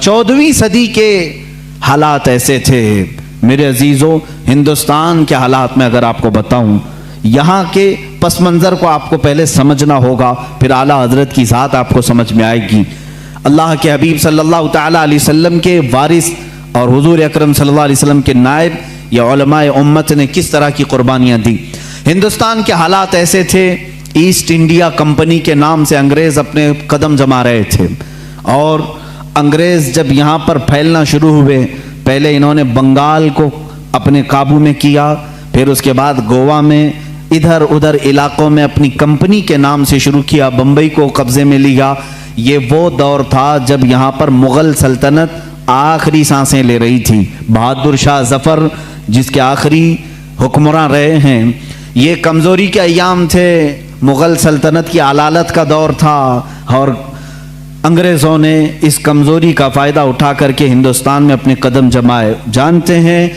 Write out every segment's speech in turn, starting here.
14ویں صدی کے حالات ایسے تھے میرے عزیزوں. ہندوستان کے حالات میں اگر آپ کو بتاؤں، یہاں کے پس منظر کو آپ کو پہلے سمجھنا ہوگا، پھر اعلیٰ حضرت کی ذات آپ کو سمجھ میں آئے گی. اللہ کے حبیب صلی اللہ تعالیٰ علیہ وسلم کے وارث اور حضور اکرم صلی اللہ علیہ وسلم کے نائب یا علماء امت نے کس طرح کی قربانیاں دی. ہندوستان کے حالات ایسے تھے، ایسٹ انڈیا کمپنی کے نام سے انگریز اپنے قدم جما رہے تھے، اور انگریز جب یہاں پر پھیلنا شروع ہوئے، پہلے انہوں نے بنگال کو اپنے قابو میں کیا، پھر اس کے بعد گوا میں، ادھر ادھر علاقوں میں اپنی کمپنی کے نام سے شروع کیا، بمبئی کو قبضے میں لیا. یہ وہ دور تھا جب یہاں پر مغل سلطنت آخری سانسیں لے رہی تھی. بہادر شاہ ظفر جس کے آخری حکمراں رہے ہیں، یہ کمزوری کے ایام تھے، مغل سلطنت کی علالت کا دور تھا، اور انگریزوں نے اس کمزوری کا فائدہ اٹھا کر کے ہندوستان میں اپنے قدم جمائے. جانتے ہیں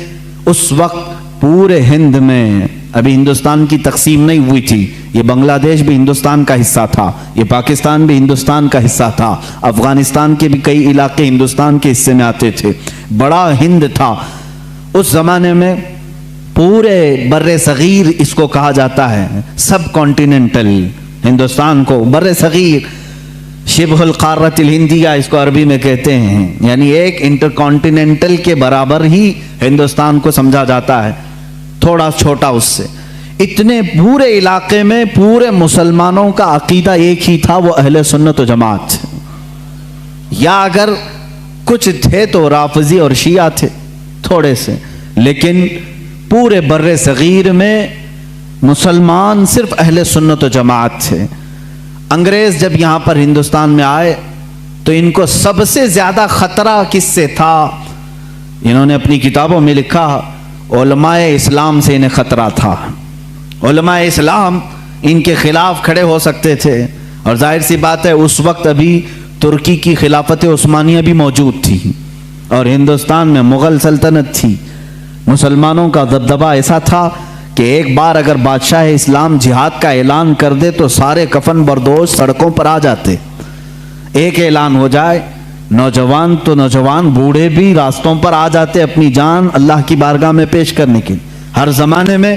اس وقت پورے ہند میں، ابھی ہندوستان کی تقسیم نہیں ہوئی تھی، یہ بنگلہ دیش بھی ہندوستان کا حصہ تھا، یہ پاکستان بھی ہندوستان کا حصہ تھا، افغانستان کے بھی کئی علاقے ہندوستان کے حصے میں آتے تھے، بڑا ہند تھا. اس زمانے میں پورے بر صغیر اس کو کہا جاتا ہے، سب کانٹیننٹل ہندوستان کو، بر صغیر، شبہ القارۃ الہندیہ اس کو عربی میں کہتے ہیں، یعنی ایک انٹر کانٹیننٹل کے برابر ہی ہندوستان کو سمجھا جاتا ہے، تھوڑا چھوٹا اس سے. اتنے پورے علاقے میں پورے مسلمانوں کا عقیدہ ایک ہی تھا، وہ اہل سنت و جماعت، یا اگر کچھ تھے تو رافضی اور شیعہ تھے تھوڑے سے، لیکن پورے بر صغیر میں مسلمان صرف اہل سنت و جماعت تھے. انگریز جب یہاں پر ہندوستان میں آئے تو ان کو سب سے زیادہ خطرہ کس سے تھا؟ انہوں نے اپنی کتابوں میں لکھا علماء اسلام سے انہیں خطرہ تھا. علماء اسلام ان کے خلاف کھڑے ہو سکتے تھے، اور ظاہر سی بات ہے اس وقت ابھی ترکی کی خلافت عثمانیہ بھی موجود تھی اور ہندوستان میں مغل سلطنت تھی. مسلمانوں کا دبدبہ ایسا تھا کہ ایک بار اگر بادشاہ اسلام جہاد کا اعلان کر دے تو سارے کفن بردوش سڑکوں پر آ جاتے. ایک اعلان ہو جائے، نوجوان تو نوجوان، بوڑھے بھی راستوں پر آ جاتے اپنی جان اللہ کی بارگاہ میں پیش کرنے کے. ہر زمانے میں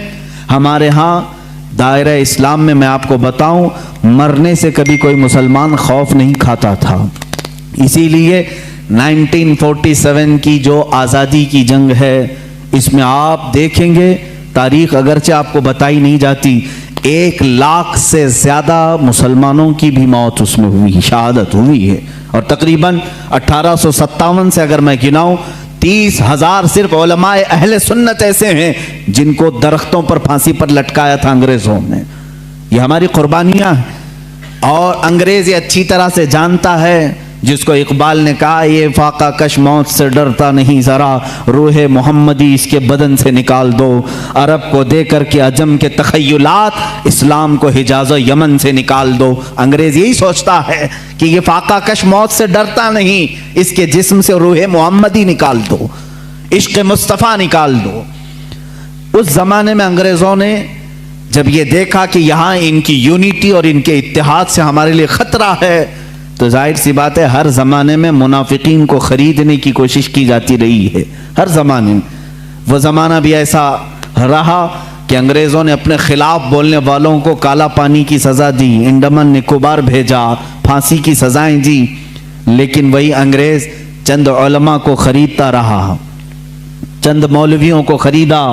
ہمارے ہاں دائرہ اسلام میں آپ کو بتاؤں، مرنے سے کبھی کوئی مسلمان خوف نہیں کھاتا تھا. اسی لیے 1947 کی جو آزادی کی جنگ ہے، اس میں آپ دیکھیں گے تاریخ اگرچہ آپ کو بتائی نہیں جاتی، 1 لاکھ سے زیادہ مسلمانوں کی بھی موت اس میں ہوئی، شہادت ہوئی ہے. اور تقریباً 1857 سے اگر میں گناؤں 30,000 صرف علماء اہل سنت ایسے ہیں جن کو درختوں پر پھانسی پر لٹکایا تھا انگریزوں نے. یہ ہماری قربانیاں ہیں، اور انگریز یہ اچھی طرح سے جانتا ہے، جس کو اقبال نے کہا یہ فاقہ کش موت سے ڈرتا نہیں ذرا، روح محمدی اس کے بدن سے نکال دو، عرب کو دے کر کے عجم کے تخیلات، اسلام کو حجاز و یمن سے نکال دو. انگریز یہی سوچتا ہے کہ یہ فاقہ کش موت سے ڈرتا نہیں، اس کے جسم سے روح محمدی نکال دو، عشق مصطفیٰ نکال دو. اس زمانے میں انگریزوں نے جب یہ دیکھا کہ یہاں ان کی یونٹی اور ان کے اتحاد سے ہمارے لیے خطرہ ہے، تو ظاہر سی بات ہے ہر زمانے میں منافقین کو خریدنے کی کوشش کی جاتی رہی ہے، ہر زمانے میں. وہ زمانہ بھی ایسا رہا کہ انگریزوں نے اپنے خلاف بولنے والوں کو کالا پانی کی سزا دی، انڈمان نکوبار بھیجا، پھانسی کی سزائیں دی، لیکن وہی انگریز چند علماء کو خریدتا رہا، چند مولویوں کو خریدا،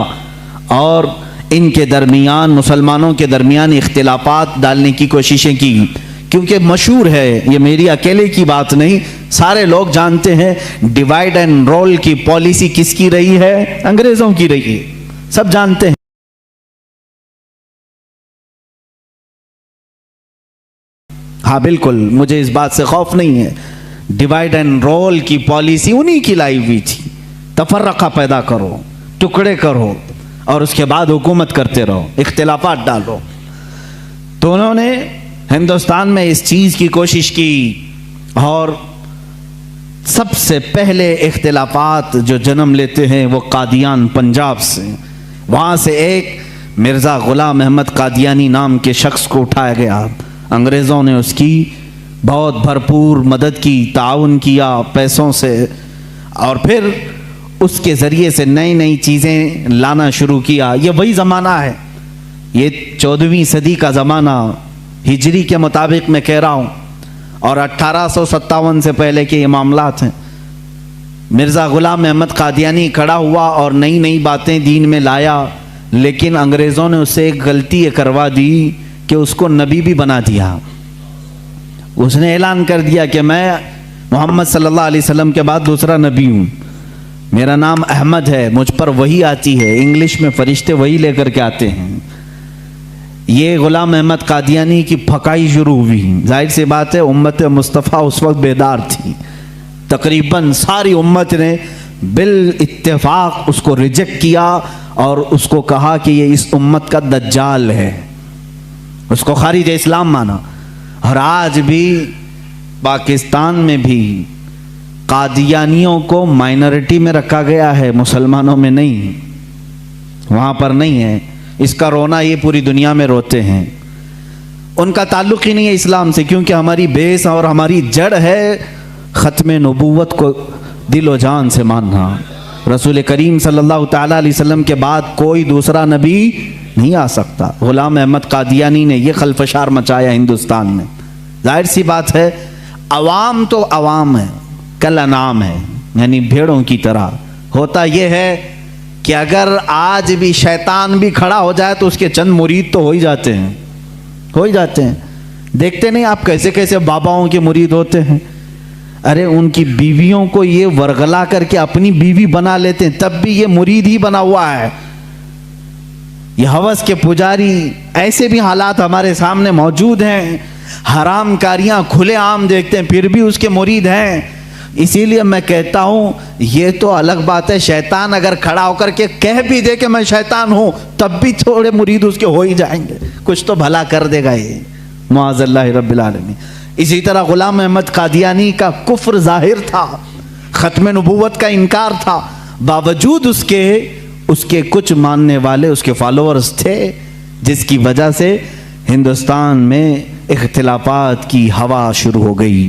اور ان کے درمیان، مسلمانوں کے درمیان اختلافات ڈالنے کی کوششیں کی. کیونکہ مشہور ہے، یہ میری اکیلے کی بات نہیں، سارے لوگ جانتے ہیں ڈیوائیڈ اینڈ رول کی پالیسی کس کی رہی ہے؟ انگریزوں کی رہی ہے، سب جانتے ہیں. ہاں بالکل، مجھے اس بات سے خوف نہیں ہے، ڈیوائیڈ اینڈ رول کی پالیسی انہی کی لائی ہوئی تھی. تفرقہ پیدا کرو، ٹکڑے کرو، اور اس کے بعد حکومت کرتے رہو، اختلافات ڈالو. تو انہوں نے ہندوستان میں اس چیز کی کوشش کی، اور سب سے پہلے اختلافات جو جنم لیتے ہیں وہ قادیان پنجاب سے. وہاں سے ایک مرزا غلام احمد قادیانی نام کے شخص کو اٹھایا گیا. انگریزوں نے اس کی بہت بھرپور مدد کی، تعاون کیا پیسوں سے، اور پھر اس کے ذریعے سے نئی نئی چیزیں لانا شروع کیا۔ یہ وہی زمانہ ہے، یہ 14ویں صدی کا زمانہ ہجری کے مطابق میں کہہ رہا ہوں، اور 1857 سے پہلے کے یہ معاملات ہیں۔ مرزا غلام احمد قادیانی کھڑا ہوا اور نئی نئی باتیں دین میں لایا، لیکن انگریزوں نے اس سے ایک غلطی یہ کروا دی کہ اس کو نبی بھی بنا دیا۔ اس نے اعلان کر دیا کہ میں محمد صلی اللہ علیہ وسلم کے بعد دوسرا نبی ہوں، میرا نام احمد ہے، مجھ پر وحی آتی ہے، انگلش میں فرشتے وحی لے کر کے آتے ہیں۔ یہ غلام احمد قادیانی کی پھکائی شروع ہوئی۔ ظاہر سی بات ہے امت مصطفیٰ اس وقت بیدار تھی، تقریباً ساری امت نے بالاتفاق اس کو ریجیکٹ کیا اور اس کو کہا کہ یہ اس امت کا دجال ہے، اس کو خارج اسلام مانا۔ اور آج بھی پاکستان میں بھی قادیانیوں کو مائنورٹی میں رکھا گیا ہے، مسلمانوں میں نہیں، وہاں پر نہیں ہے۔ اس کا رونا یہ پوری دنیا میں روتے ہیں۔ ان کا تعلق ہی نہیں ہے اسلام سے، کیونکہ ہماری بیس اور ہماری جڑ ہے ختم نبوت کو دل و جان سے ماننا۔ رسول کریم صلی اللہ تعالیٰ علیہ وسلم کے بعد کوئی دوسرا نبی نہیں آ سکتا۔ غلام احمد قادیانی نے یہ خلفشار مچایا ہندوستان میں۔ ظاہر سی بات ہے عوام تو عوام ہے، کل انعام ہے، یعنی بھیڑوں کی طرح۔ ہوتا یہ ہے کہ اگر آج بھی شیطان بھی کھڑا ہو جائے تو اس کے چند مرید تو ہو ہی جاتے ہیں، ہو ہی جاتے ہیں۔ دیکھتے نہیں آپ کیسے کیسے باباؤں کے مرید ہوتے ہیں؟ ارے ان کی بیویوں کو یہ ورغلا کر کے اپنی بیوی بنا لیتے ہیں، تب بھی یہ مرید ہی بنا ہوا ہے۔ یہ ہوس کے پجاری، ایسے بھی حالات ہمارے سامنے موجود ہیں۔ حرام کاریاں کھلے عام دیکھتے ہیں پھر بھی اس کے مرید ہیں۔ اسی لیے میں کہتا ہوں یہ تو الگ بات ہے، شیطان اگر کھڑا ہو کر کے کہہ بھی دے کہ میں شیطان ہوں تب بھی تھوڑے مرید اس کے ہو ہی جائیں گے، کچھ تو بھلا کر دے گا یہ، معاذ اللہ رب العالمین۔ اسی طرح غلام احمد قادیانی کا کفر ظاہر تھا، ختم نبوت کا انکار تھا، باوجود اس کے کچھ ماننے والے اس کے فالوورز تھے، جس کی وجہ سے ہندوستان میں اختلافات کی ہوا شروع ہو گئی۔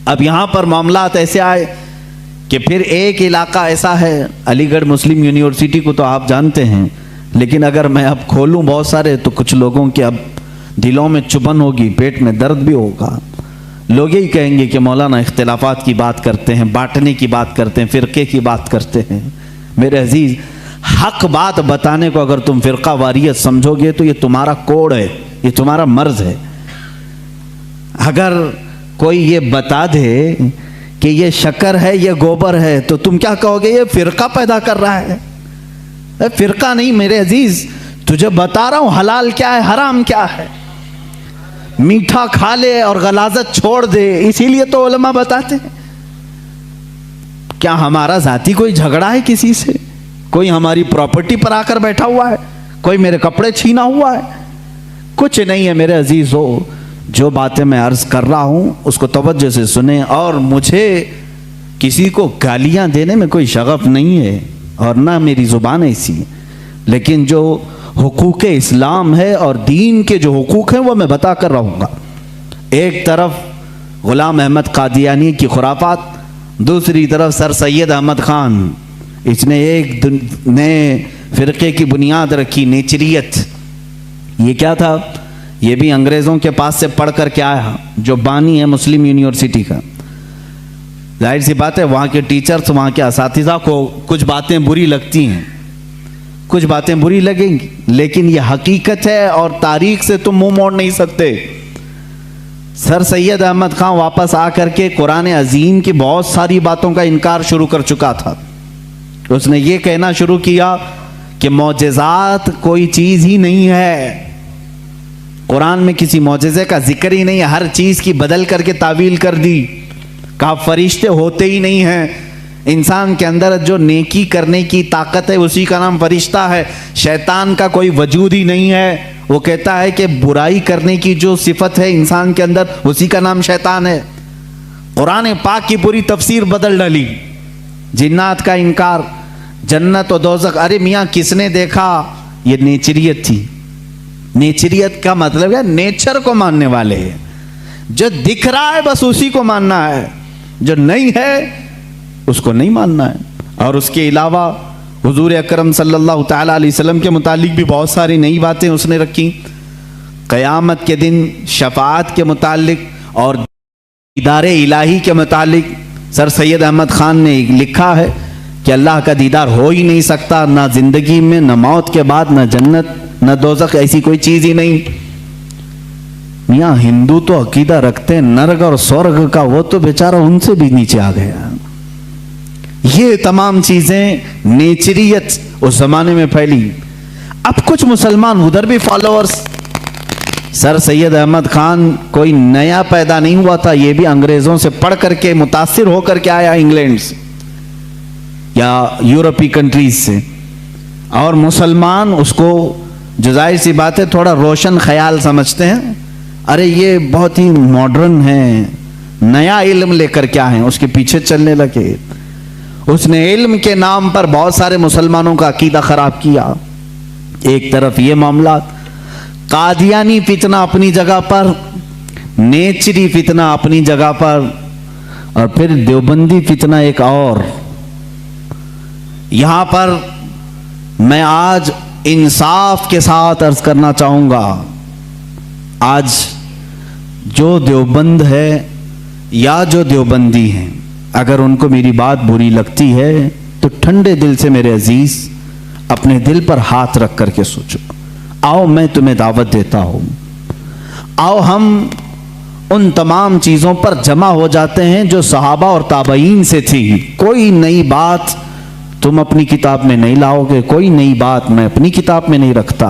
اب یہاں پر معاملات ایسے آئے کہ پھر ایک علاقہ ایسا ہے، علی گڑھ مسلم یونیورسٹی کو تو آپ جانتے ہیں، لیکن اگر میں اب کھولوں بہت سارے تو کچھ لوگوں کے اب دلوں میں چبھن ہوگی، پیٹ میں درد بھی ہوگا۔ لوگ یہی کہیں گے کہ مولانا اختلافات کی بات کرتے ہیں، بانٹنے کی بات کرتے ہیں، فرقے کی بات کرتے ہیں۔ میرے عزیز، حق بات بتانے کو اگر تم فرقہ واریت سمجھو گے تو یہ تمہارا کوڑ ہے، یہ تمہارا مرض ہے۔ اگر کوئی یہ بتا دے کہ یہ شکر ہے، یہ گوبر ہے، تو تم کیا کہو گے؟ یہ فرقہ پیدا کر رہا ہے۔ فرقہ نہیں میرے عزیز، تجھے بتا رہا ہوں حلال کیا ہے، حرام کیا ہے۔ میٹھا کھا لے اور غلاظت چھوڑ دے، اسی لیے تو علماء بتاتے ہیں۔ کیا ہمارا ذاتی کوئی جھگڑا ہے کسی سے؟ کوئی ہماری پراپرٹی پر آ کر بیٹھا ہوا ہے؟ کوئی میرے کپڑے چھینا ہوا ہے؟ کچھ نہیں ہے میرے عزیزو۔ جو باتیں میں عرض کر رہا ہوں اس کو توجہ سے سنیں، اور مجھے کسی کو گالیاں دینے میں کوئی شغف نہیں ہے اور نہ میری زبان ایسی، لیکن جو حقوق اسلام ہے اور دین کے جو حقوق ہیں وہ میں بتا کر رہوں گا۔ ایک طرف غلام احمد قادیانی کی خرافات، دوسری طرف سر سید احمد خان، اس نے ایک نئے فرقے کی بنیاد رکھی، نیچریت۔ یہ کیا تھا؟ یہ بھی انگریزوں کے پاس سے پڑھ کر کے آیا، جو بانی ہے مسلم یونیورسٹی کا۔ ظاہر سی بات ہے وہاں کے ٹیچرز، وہاں کے اساتذہ کو کچھ باتیں بری لگتی ہیں، کچھ باتیں بری لگیں گی، لیکن یہ حقیقت ہے اور تاریخ سے تم منہ موڑ نہیں سکتے۔ سر سید احمد خان واپس آ کر کے قرآن عظیم کی بہت ساری باتوں کا انکار شروع کر چکا تھا۔ اس نے یہ کہنا شروع کیا کہ معجزات کوئی چیز ہی نہیں ہے، قرآن میں کسی معجزے کا ذکر ہی نہیں ہے، ہر چیز کی بدل کر کے تعویل کر دی، کہا فرشتے ہوتے ہی نہیں ہیں، انسان کے اندر جو نیکی کرنے کی طاقت ہے اسی کا نام فرشتہ ہے، شیطان کا کوئی وجود ہی نہیں ہے۔ وہ کہتا ہے کہ برائی کرنے کی جو صفت ہے انسان کے اندر اسی کا نام شیطان ہے۔ قرآن پاک کی پوری تفسیر بدل ڈالی، جنات کا انکار، جنت و دوزخ۔ ارے میاں کس نے دیکھا؟ یہ نیچریت تھی۔ نیچریت کا مطلب ہے نیچر کو ماننے والے ہیں۔ جو دکھ رہا ہے بس اسی کو ماننا ہے، جو نہیں ہے اس کو نہیں ماننا ہے۔ اور اس کے علاوہ حضور اکرم صلی اللہ تعالیٰ علیہ وسلم کے متعلق بھی بہت ساری نئی باتیں اس نے رکھی، قیامت کے دن شفاعت کے متعلق اور دیدار الہی کے متعلق۔ سر سید احمد خان نے لکھا ہے کہ اللہ کا دیدار ہو ہی نہیں سکتا، نہ زندگی میں، نہ موت کے بعد، نہ جنت، نہ دوزخ، ایسی کوئی چیز ہی نہیں۔ میاں ہندو تو عقیدہ رکھتے ہیں نرگ اور سورگ کا، وہ تو بیچارہ ان سے بھی نیچے آ گیا۔ یہ تمام چیزیں نیچریت اس زمانے میں پھیلی۔ اب کچھ مسلمان ادھر بھی فالوورز۔ سر سید احمد خان کوئی نیا پیدا نہیں ہوا تھا، یہ بھی انگریزوں سے پڑھ کر کے متاثر ہو کر کے آیا، انگلینڈ سے یا یورپی کنٹریز سے، اور مسلمان اس کو جو ظاہر سی بات ہے تھوڑا روشن خیال سمجھتے ہیں، ارے یہ بہت ہی ماڈرن ہے، نیا علم لے کر کیا ہیں، اس کے پیچھے چلنے لگے۔ اس نے علم کے نام پر بہت سارے مسلمانوں کا عقیدہ خراب کیا۔ ایک طرف یہ معاملات، قادیانی فتنہ اپنی جگہ پر، نیچری فتنہ اپنی جگہ پر، اور پھر دیوبندی فتنہ ایک اور۔ یہاں پر میں آج انصاف کے ساتھ عرض کرنا چاہوں گا، آج جو دیوبند ہے یا جو دیوبندی ہیں، اگر ان کو میری بات بری لگتی ہے تو ٹھنڈے دل سے میرے عزیز اپنے دل پر ہاتھ رکھ کر کے سوچو، آؤ میں تمہیں دعوت دیتا ہوں، آؤ ہم ان تمام چیزوں پر جمع ہو جاتے ہیں جو صحابہ اور تابعین سے تھی۔ کوئی نئی بات تم اپنی کتاب میں نہیں لاؤ گے، کوئی نئی بات میں اپنی کتاب میں نہیں رکھتا۔